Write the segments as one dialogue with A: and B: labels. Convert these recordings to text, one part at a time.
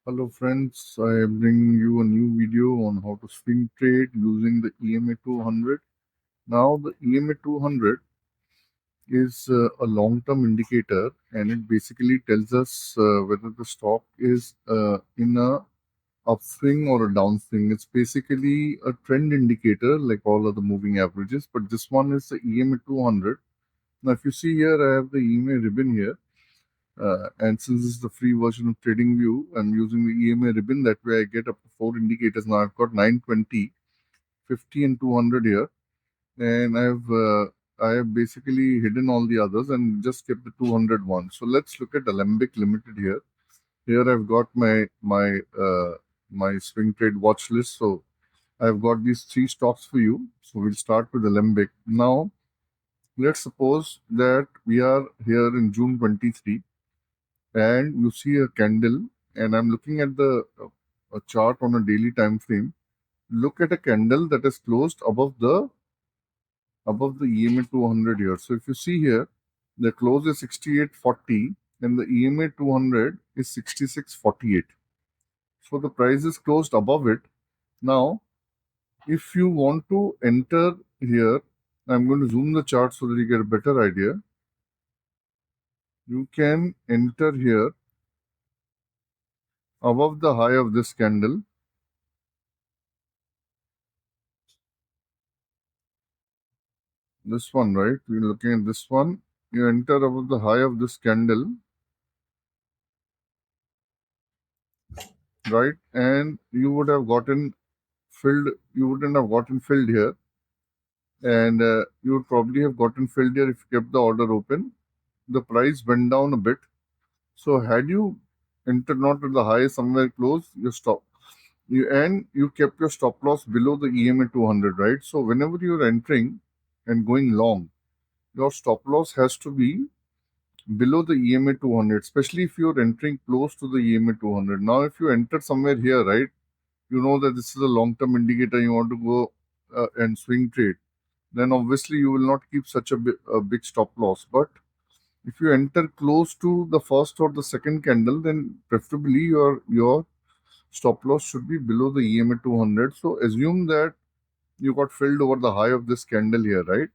A: Hello friends, I bring you a new video on how to swing trade using the EMA 200. Now the EMA 200 is a long-term indicator and it basically tells us whether the stock is in a upswing or a downswing. It's basically a trend indicator like all other moving averages, but this one is the EMA 200. Now if you see here, I have the EMA ribbon here. And since this is the free version of TradingView, I'm using the EMA ribbon. That way I get up to 4 indicators. Now I've got 920, 50 and 200 here. And I have basically hidden all the others and just kept the 200 one. So let's look at Alembic Limited here. Here I've got my swing trade watch list. So I've got these 3 stocks for you. So we'll start with Alembic. Now let's suppose that we are here in June 23 and you see a candle, and I'm looking at the a chart on a daily time frame. Look at a candle that is closed above the EMA 200 here. So if you see here, the close is 68.40 and the EMA 200 is 66.48. So the price is closed above it. Now if you want to enter here, I'm going to zoom the chart so that you get a better idea. You can enter here above the high of this candle. This one, right? We're looking at this one. You enter above the high of this candle, right? And you would have gotten filled. You wouldn't have gotten filled here, and you would probably have gotten filled here if you kept the order open. The price went down a bit. So had you entered not at the high, somewhere close, you stop. You kept your stop loss below the EMA 200, right? So whenever you're entering and going long, your stop loss has to be below the EMA 200, especially if you're entering close to the EMA 200. Now, if you enter somewhere here, right, you know that this is a long-term indicator, you want to go and swing trade, then obviously you will not keep such a big stop loss. But if you enter close to the first or the second candle, then preferably your stop loss should be below the EMA 200. So assume that you got filled over the high of this candle here, right?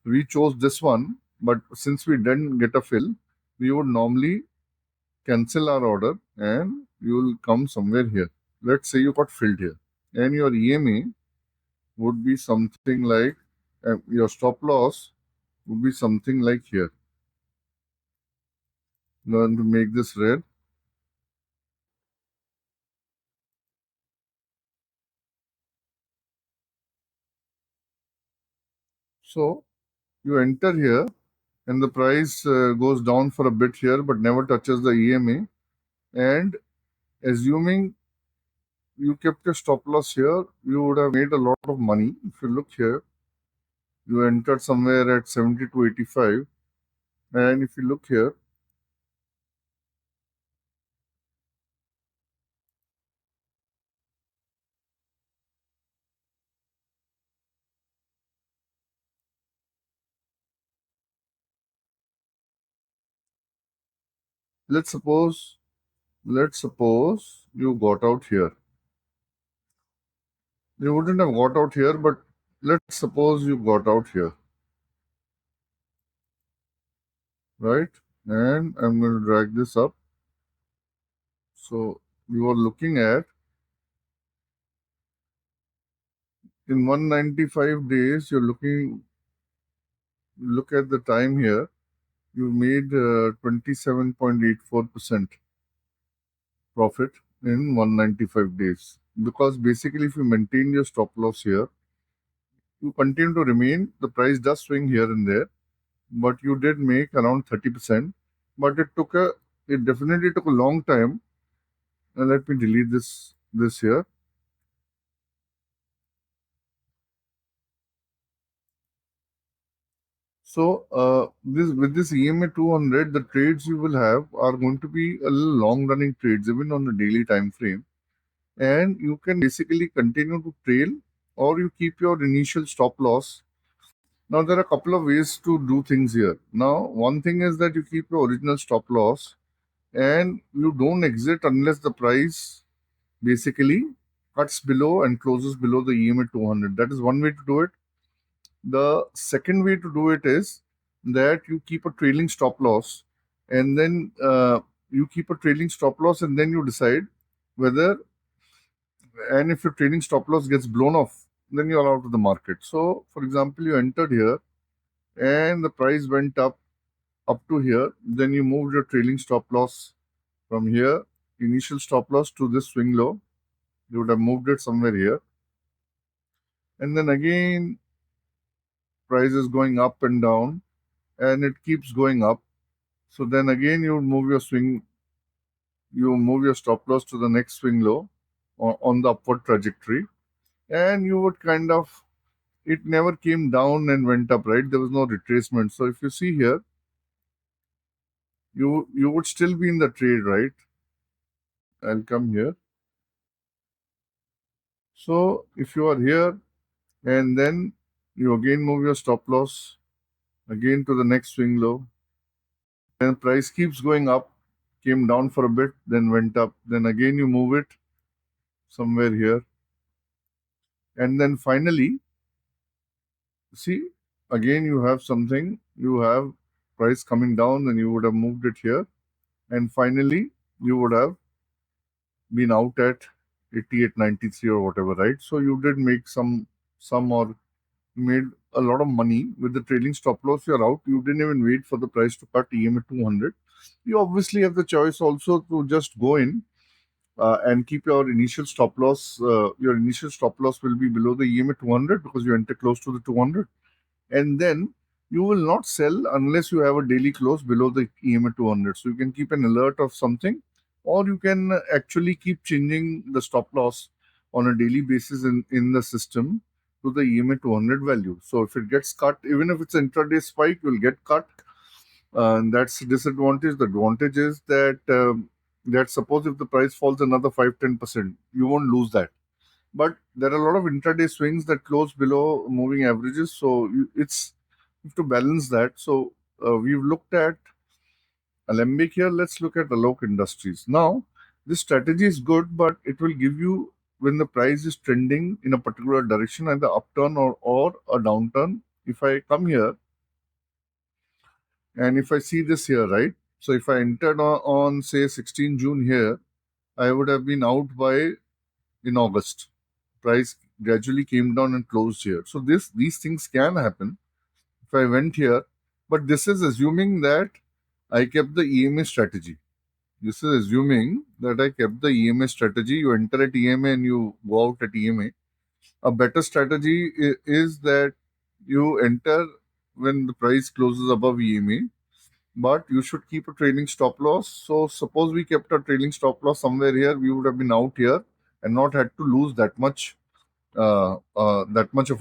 A: We chose this one, but since we didn't get a fill, we would normally cancel our order and you will come somewhere here. Let's say you got filled here and your EMA would be something like, your stop loss would be something like here. Learn to make this red. So you enter here and the price goes down for a bit here but never touches the EMA, and assuming you kept your stop loss here, you would have made a lot of money. If you look here, you entered somewhere at 70 to 85, and if you look here, let's suppose you got out here. You wouldn't have got out here, but let's suppose you got out here, right? And I'm going to drag this up. So you are looking at, in 195 days, look at the time here, you made 27.84% profit in 195 days. Because basically, if you maintain your stop loss here, you continue to remain, the price does swing here and there, but you did make around 30%. But it definitely took a long time. And let me delete this here. So with this EMA 200, the trades you will have are going to be a little long running trades, even on a daily time frame. And you can basically continue to trail, or you keep your initial stop loss. Now, there are a couple of ways to do things here. Now, one thing is that you keep your original stop loss and you don't exit unless the price basically cuts below and closes below the EMA 200. That is one way to do it. The second way to do it is that you keep a trailing stop loss, and then and then you decide whether, and if your trailing stop loss gets blown off, then you're out of the market. So, for example, you entered here and the price went up to here, then you moved your trailing stop loss from here, initial stop loss to this swing low. You would have moved it somewhere here, and then again price is going up and down, and it keeps going up. So then again you move your stop loss to the next swing low on the upward trajectory, and you would kind of, it never came down and went up, right? There was no retracement. So if you see here, you would still be in the trade, right? I'll come here. So if you are here and then you again move your stop loss again to the next swing low, and price keeps going up, came down for a bit, then went up, then again you move it somewhere here, and then finally, see, again you have something, you have price coming down, then you would have moved it here, and finally you would have been out at 88.93 or whatever, right? So you did make some or made a lot of money with the trailing stop loss. You're out. You didn't even wait for the price to cut EMA 200. You obviously have the choice also to just go in and keep your initial stop loss. Your initial stop loss will be below the EMA 200 because you enter close to the 200, and then you will not sell unless you have a daily close below the EMA 200. So you can keep an alert of something, or you can actually keep changing the stop loss on a daily basis in the system to the EMA 200 value. So if it gets cut, even if it's intraday spike, you'll get cut. And that's the disadvantage. The advantage is that suppose if the price falls another 5-10%, you won't lose that. But there are a lot of intraday swings that close below moving averages, so it's you have to balance that. So we've looked at Alembic here. Let's look at Alok Industries. Now, this strategy is good, but it will give you when the price is trending in a particular direction, either upturn or a downturn. If I come here and if I see this here, right? So if I entered on say 16 June here, I would have been out by in August. Price gradually came down and closed here. So these things can happen if I went here, but this is assuming that I kept the EMA strategy. This is assuming that I kept the EMA strategy. You enter at EMA and you go out at EMA. A better strategy is that you enter when the price closes above EMA, but you should keep a trailing stop loss. So suppose we kept a trailing stop loss somewhere here, we would have been out here and not had to lose that much of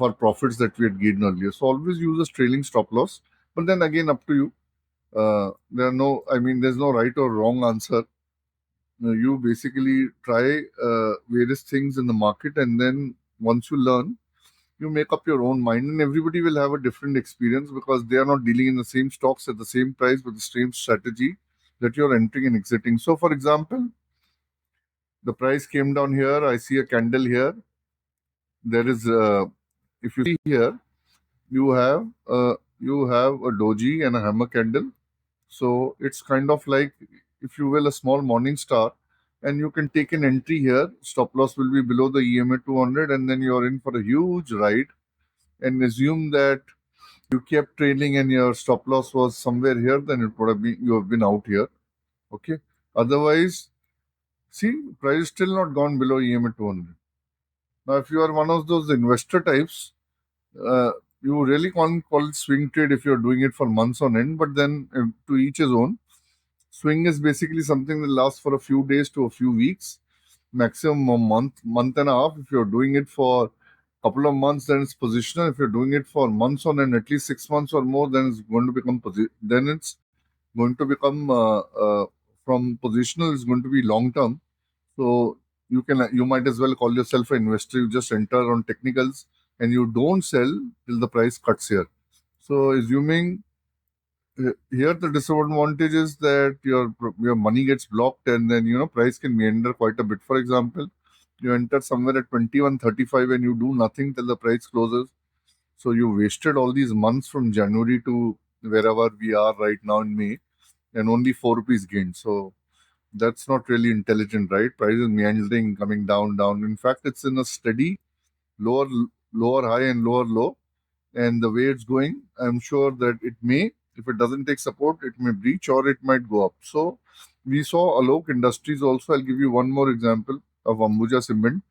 A: our profits that we had gained earlier. So always use a trailing stop loss. But then again, up to you. There's no right or wrong answer. You basically try various things in the market, and then once you learn, you make up your own mind, and everybody will have a different experience because they are not dealing in the same stocks at the same price with the same strategy that you're entering and exiting. So, for example, the price came down here. I see a candle here. There is, if you see here, you have a doji and a hammer candle. So it's kind of like, if you will, a small morning star, and you can take an entry here. Stop loss will be below the EMA 200, and then you're in for a huge ride. And assume that you kept trailing and your stop loss was somewhere here, then it would have been you have been out here. Okay. Otherwise, see, price is still not gone below EMA 200. Now, if you are one of those investor types, uh, you really can't call it swing trade if you're doing it for months on end, but then to each his own. Swing is basically something that lasts for a few days to a few weeks, maximum a month and a half. If you're doing it for a couple of months, then it's positional. If you're doing it for months on end, at least 6 months or more, then it's going to become from positional, it's going to be long term. So you might as well call yourself an investor. You just enter on technicals and you don't sell till the price cuts here. So assuming here the disadvantage is that your money gets blocked, and then price can meander quite a bit. For example, you enter somewhere at 21.35 and you do nothing till the price closes. So you wasted all these months from January to wherever we are right now in May, and only 4 rupees gained. So that's not really intelligent, right? Price is meandering, coming down, down. In fact, it's in a steady lower, lower high and lower low. And the way it's going, I'm sure that it may, if it doesn't take support, it may breach or it might go up. So we saw Alok Industries also. I'll give you one more example of Ambuja Cement.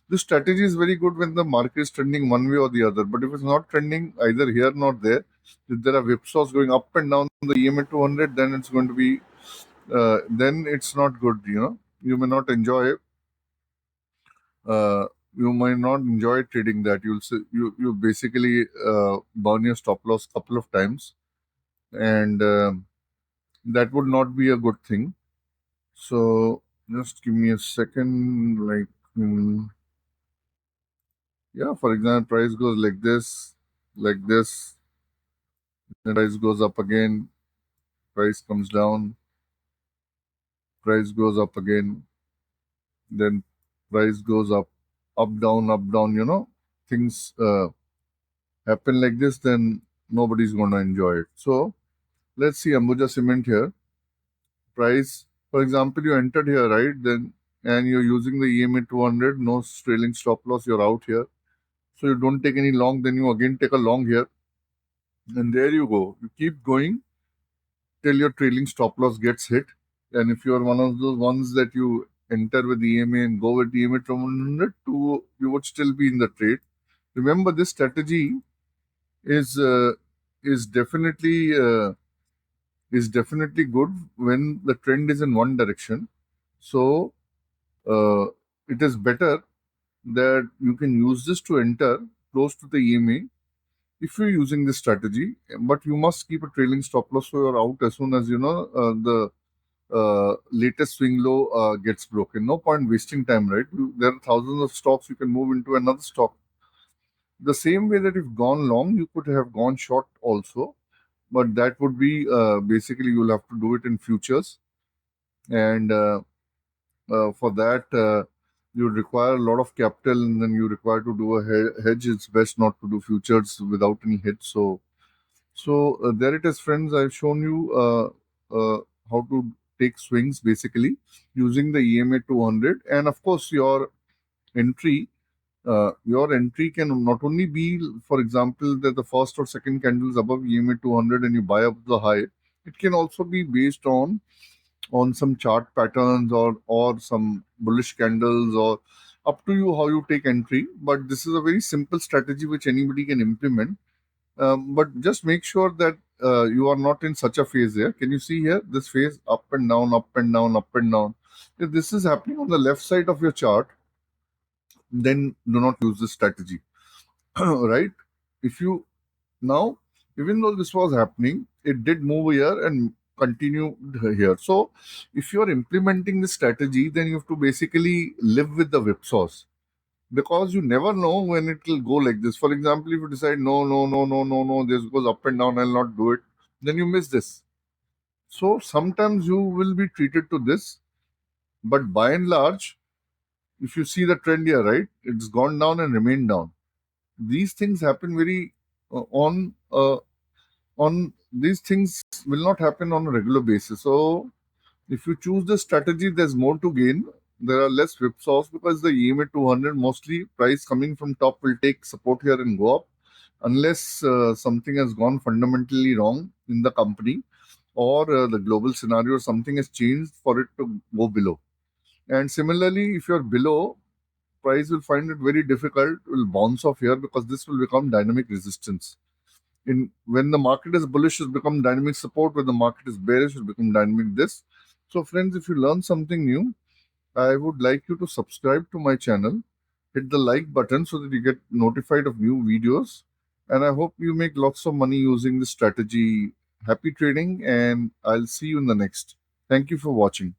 A: This strategy is very good when the market is trending one way or the other. But if it's not trending either here nor there, if there are whipsaws going up and down the EMA 200, then it's going to be, then it's not good. You may not enjoy. Uh, you might not enjoy trading that. You basically burn your stop loss couple of times, and that would not be a good thing. So just give me a second. Yeah, for example, price goes like this, then price goes up again, price comes down, price goes up again, then price goes up, down, up, down. Things happen like this, then nobody's going to enjoy it. So let's see Ambuja Cement here. Price, for example, you entered here, right? Then and you're using the EMA 200, no trailing stop loss, you're out here. So you don't take any long, then you again take a long here. And there you go. You keep going till your trailing stop loss gets hit. And if you're one of those ones that you enter with EMA and go with EMA 200, you would still be in the trade. Remember, this strategy is uh, is definitely uh, is definitely good when the trend is in one direction. So uh, it is better that you can use this to enter close to the EMA if you're using this strategy. But you must keep a trailing stop loss so you're out as soon as the latest swing low gets broken. No point wasting time, right? There are thousands of stocks, you can move into another stock. The same way that if gone long, you could have gone short also, but that would be basically you'll have to do it in futures, and for that you require a lot of capital, and then you require to do a hedge. It's best not to do futures without any hedge. So there it is, friends. I've shown you how to take swings basically using the EMA 200, and of course entry your entry can not only be, for example, that the first or second candle is above EMA 200 and you buy up the high. It can also be based on some chart patterns or some bullish candles, or up to you how you take entry. But this is a very simple strategy which anybody can implement. But just make sure that you are not in such a phase here. Can you see here this phase up and down, up and down, up and down? If this is happening on the left side of your chart, then do not use this strategy. Right? If you now, even though this was happening, it did move here and continue here. So if you are implementing this strategy, then you have to basically live with the whipsaws, because you never know when it will go like this. For example, if you decide no, no, no, no, no, no, this goes up and down, I'll not do it, then you miss this. So sometimes you will be treated to this, but by and large, if you see the trend here, right, it's gone down and remained down. These things happen very on these things will not happen on a regular basis. So if you choose the strategy, there's more to gain. There are less whipsaws because the EMA 200 mostly price coming from top will take support here and go up, unless something has gone fundamentally wrong in the company, or the global scenario, something has changed for it to go below. And similarly, if you're below, price will find it very difficult, will bounce off here, because this will become dynamic resistance. In when the market is bullish, it become dynamic support. When the market is bearish, it become dynamic this. So friends, if you learn something new, I would like you to subscribe to my channel, hit the like button so that you get notified of new videos, and I hope you make lots of money using this strategy. Happy trading, and I'll see you in the next. Thank you for watching.